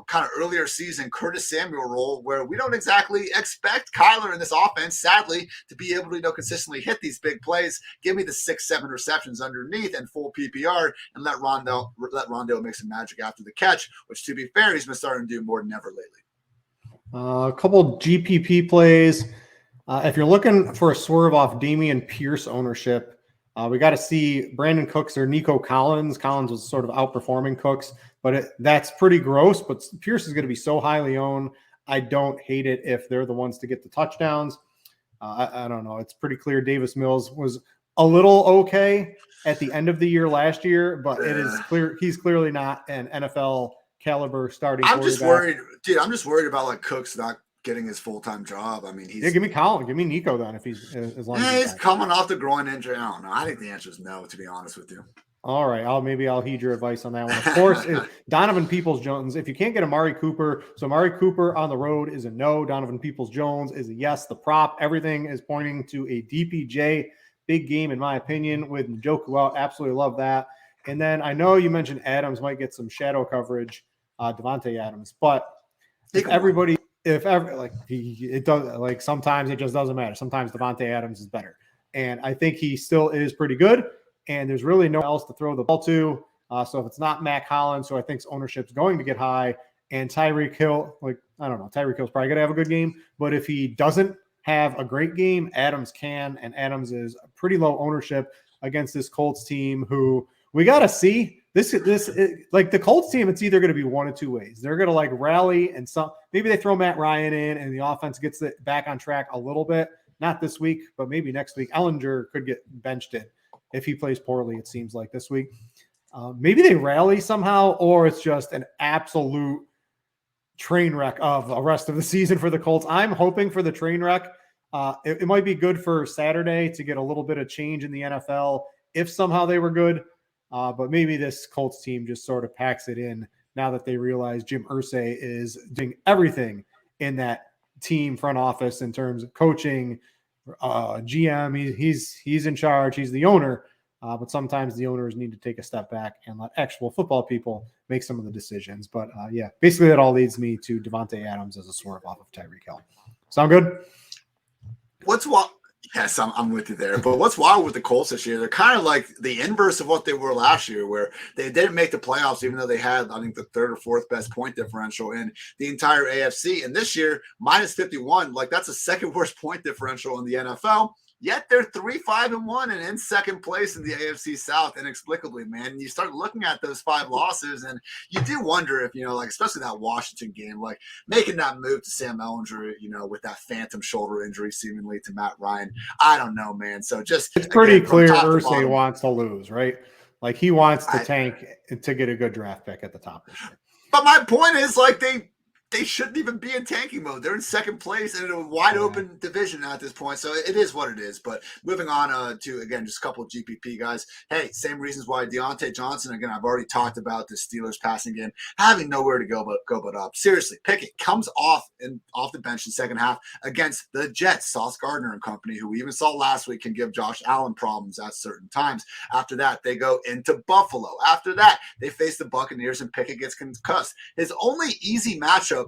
kind of earlier season Curtis Samuel role where we don't exactly expect Kyler in this offense, sadly, to be able to, consistently hit these big plays. Give me the 6-7 receptions underneath and full PPR and let Rondale make some magic after the catch, which, to be fair, he's been starting to do more than ever lately. A couple GPP plays. If you're looking for a swerve off Dameon Pierce ownership, we got to see Brandon Cooks or Nico Collins. Collins was sort of outperforming Cooks, but that's pretty gross. But Pierce is going to be so highly owned. I don't hate it if they're the ones to get the touchdowns. I don't know. It's pretty clear Davis Mills was a little okay at the end of the year last year, but it is clear he's clearly not an NFL caliber starting quarterback. I'm just worried about like Cooks not getting his full-time job. I mean, give me Colin, give me Nico then if he's as long as he's coming off the groin injury. I don't know. I think the answer is no, to be honest with you. All right, I'll heed your advice on that one. Of course, Donovan Peoples-Jones. If you can't get Amari Cooper, so Amari Cooper on the road is a no. Donovan Peoples-Jones is a yes. The prop, everything is pointing to a DPJ big game in my opinion with Njoku out. Absolutely love that. And then I know you mentioned Adams might get some shadow coverage, Devontae Adams, but it does, like, sometimes it just doesn't matter. Sometimes Devontae Adams is better. And I think he still is pretty good. And there's really no one else to throw the ball to. So if it's not Mac Hollins, who I think ownership's going to get high, and Tyreek Hill, like, I don't know, Tyreek Hill's probably going to have a good game. But if he doesn't have a great game, Adams can. And Adams is pretty low ownership against this Colts team who we got to see. Like the Colts team, it's either going to be one of two ways. They're going to like rally and maybe they throw Matt Ryan in and the offense gets it back on track a little bit. Not this week, but maybe next week. Ellinger could get benched if he plays poorly, it seems like this week. Maybe they rally somehow, or it's just an absolute train wreck of the rest of the season for the Colts. I'm hoping for the train wreck. It might be good for Saturday to get a little bit of change in the NFL if somehow they were good. But maybe this Colts team just sort of packs it in now that they realize Jim Irsay is doing everything in that team front office in terms of coaching, GM. He's in charge. He's the owner. But sometimes the owners need to take a step back and let actual football people make some of the decisions. But basically that all leads me to Devontae Adams as a swerve off of Tyreek Hill. Sound good? Yes, I'm with you there. But what's wild with the Colts this year, they're kind of like the inverse of what they were last year, where they didn't make the playoffs, even though they had, I think, the third or fourth best point differential in the entire AFC. And this year, minus 51, like that's the second worst point differential in the NFL. Yet they're 3-5-1 and in second place in the AFC South inexplicably, man. And you start looking at those 5 losses, and you do wonder if, like, especially that Washington game, like making that move to Sam Ellinger, with that phantom shoulder injury seemingly to Matt Ryan. I don't know, man. So just it's pretty clear Irsay wants to lose, right? Like he wants to tank to get a good draft pick at the top this year. But my point is, like, they shouldn't even be in tanking mode. They're in second place in a wide open division at this point. So it is what it is. But moving on to, again, just a couple of GPP guys. Hey, same reasons why Deontay Johnson, again, I've already talked about the Steelers passing game, having nowhere to go but up. Seriously, Pickett comes off the bench in second half against the Jets, Sauce Gardner and company, who we even saw last week can give Josh Allen problems at certain times. After that, they go into Buffalo. After that, they face the Buccaneers and Pickett gets concussed. His only easy matchup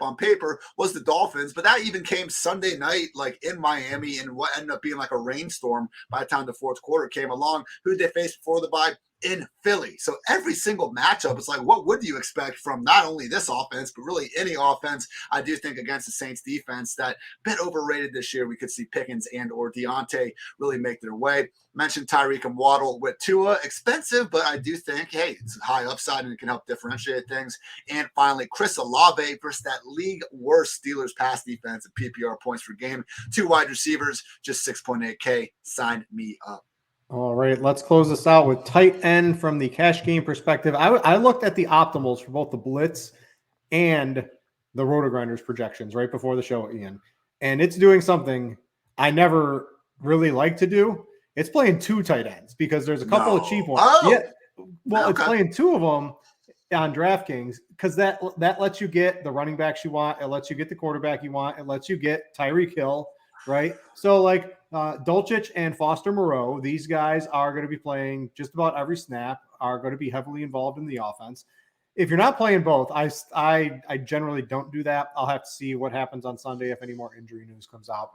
on paper was the Dolphins, but that even came Sunday night, like in Miami, and what ended up being like a rainstorm by the time the fourth quarter came along. Who did they face before the bye? In Philly. So every single matchup, it's like, what would you expect from not only this offense, but really any offense? I do think against the Saints defense that a bit overrated this year, we could see Pickens and or Deontay really make their way. Mentioned Tyreek and Waddle with Tua, expensive, but I do think, hey, it's high upside and it can help differentiate things. And finally, Chris Olave versus that league worst Steelers pass defense at PPR points per game. 2 wide receivers, just 6.8K. Sign me up. All right, let's close this out with tight end from the cash game perspective. I looked at the optimals for both the Blitz and the RotoGrinders projections right before the show, Ian, and it's doing something I never really like to do. It's playing 2 tight ends because there's a couple of cheap ones. Oh. Yeah, well, okay. It's playing 2 of them on DraftKings because that lets you get the running backs you want. It lets you get the quarterback you want. It lets you get Tyreek Hill, right? So like Dulcich and Foster Moreau, these guys are going to be playing just about every snap, are going to be heavily involved in the offense. If you're not playing both, I generally don't do that. I'll have to see what happens on Sunday if any more injury news comes out.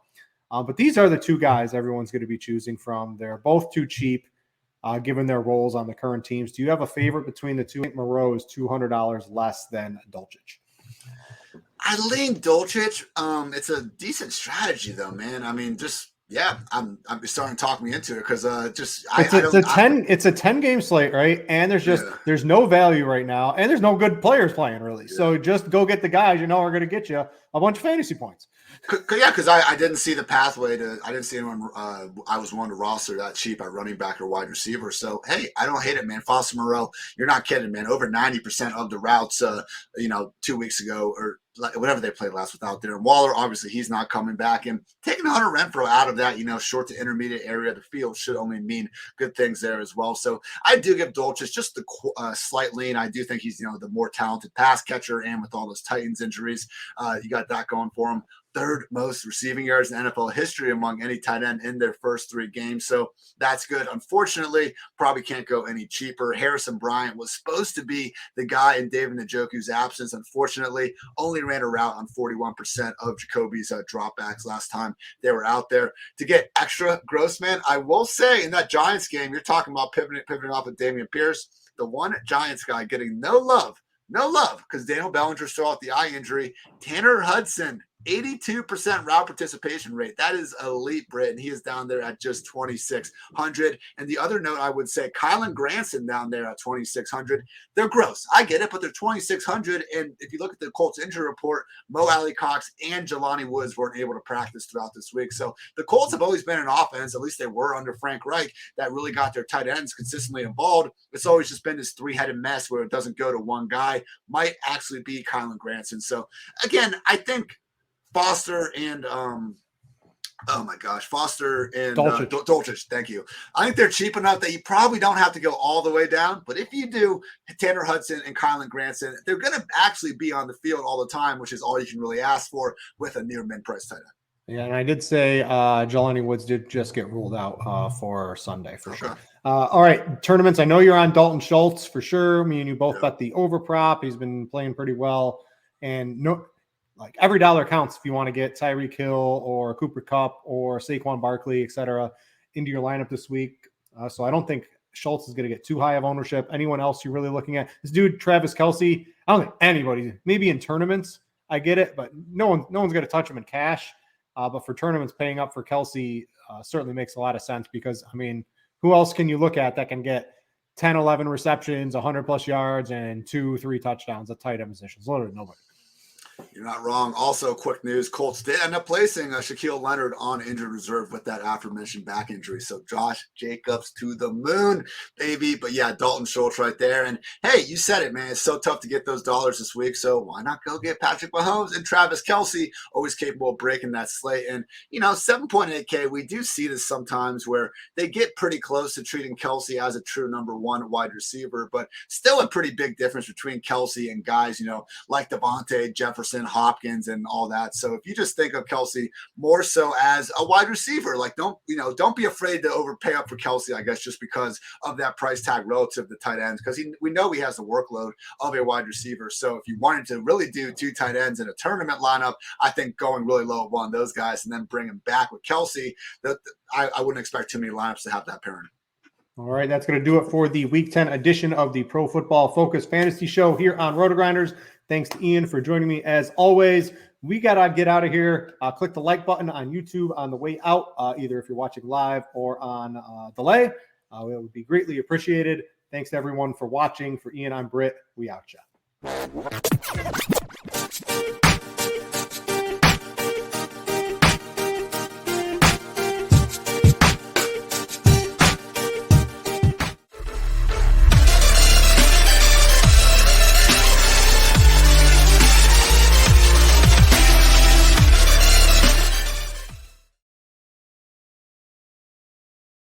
But these are the 2 guys everyone's going to be choosing from. They're both too cheap, given their roles on the current teams. Do you have a favorite between the 2? Moreau is $200 less than Dulcich. I lean Dulcich. It's a decent strategy, though, man. I mean, just I'm starting to talk me into it because it's a 10-game slate, right? And there's no value right now, and there's no good players playing really. Yeah. So just go get the guys are going to get you a bunch of fantasy points. Because I didn't see the pathway to. I didn't see anyone. I was one to roster that cheap at running back or wide receiver. So hey, I don't hate it, man. Foster Moreau, you're not kidding, man. Over 90% of the routes, 2 weeks ago or whatever they played last without there. And Waller, obviously, he's not coming back. And taking Hunter Renfrow out of that, short to intermediate area of the field should only mean good things there as well. So I do give Dulcich just the slight lean. I do think he's, the more talented pass catcher. And with all those Titans injuries, you got got that going for him. Third most receiving yards in NFL history among any tight end in their first 3 games. So that's good. Unfortunately, probably can't go any cheaper. Harrison Bryant was supposed to be the guy in David Njoku's absence. Unfortunately, only ran a route on 41% of Jacoby's dropbacks last time they were out there. To get extra gross, man, I will say in that Giants game, you're talking about pivoting off of Dameon Pierce, the one Giants guy getting no love because Daniel Bellinger still out the eye injury. Tanner Hudson, 82% route participation rate. That is elite, Brit, and he is down there at just 2,600. And the other note I would say, Kylan Granson down there at 2,600. They're gross. I get it, but they're 2,600. And if you look at the Colts injury report, Mo Alley Cox and Jelani Woods weren't able to practice throughout this week. So the Colts have always been an offense, at least they were under Frank Reich, that really got their tight ends consistently involved. It's always just been this 3-headed mess where it doesn't go to one guy. Might actually be Kylan Granson. So again, I think Foster and Dolchich. Thank you. I think they're cheap enough that you probably don't have to go all the way down. But if you do, Tanner Hudson and Kylan Granson, they're going to actually be on the field all the time, which is all you can really ask for with a near mid-price tight end. Yeah, and I did say Jelani Woods did just get ruled out for Sunday for sure. All right, tournaments. I know you're on Dalton Schultz for sure. Me and you both bet the over prop. He's been playing pretty well, and like every dollar counts if you want to get Tyreek Hill or Cooper Kupp or Saquon Barkley, et cetera, into your lineup this week. So I don't think Schultz is going to get too high of ownership. Anyone else you're really looking at? This dude, Travis Kelce, I don't think anybody, maybe in tournaments, I get it, but no one's going to touch him in cash. But for tournaments, paying up for Kelce certainly makes a lot of sense because, I mean, who else can you look at that can get 10, 11 receptions, 100-plus yards, and 2-3 touchdowns at tight end positions? Literally nobody. You're not wrong. Also, quick news, Colts did end up placing Shaquille Leonard on injured reserve with that aforementioned back injury. So Josh Jacobs to the moon, baby. But yeah, Dalton Schultz right there. And hey, you said it, man. It's so tough to get those dollars this week. So why not go get Patrick Mahomes and Travis Kelce, always capable of breaking that slate. And, 7.8K, we do see this sometimes where they get pretty close to treating Kelce as a true number 1 wide receiver, but still a pretty big difference between Kelce and guys, like Devontae, Jefferson, Hopkins, and all that. So if you just think of Kelce more so as a wide receiver, like don't be afraid to overpay up for Kelce, I guess, just because of that price tag relative to tight ends, because we know he has the workload of a wide receiver. So if you wanted to really do 2 tight ends in a tournament lineup, I think going really low of one of those guys and then bring him back with Kelce, I wouldn't expect too many lineups to have that pairing. All right, that's going to do it for the Week 10 edition of the Pro Football Focus Fantasy Show here on RotoGrinders. Thanks to Ian for joining me as always. We got to get out of here. Click the like button on YouTube on the way out, either if you're watching live or on delay. It would be greatly appreciated. Thanks to everyone for watching. For Ian, I'm Britt. We out, chat.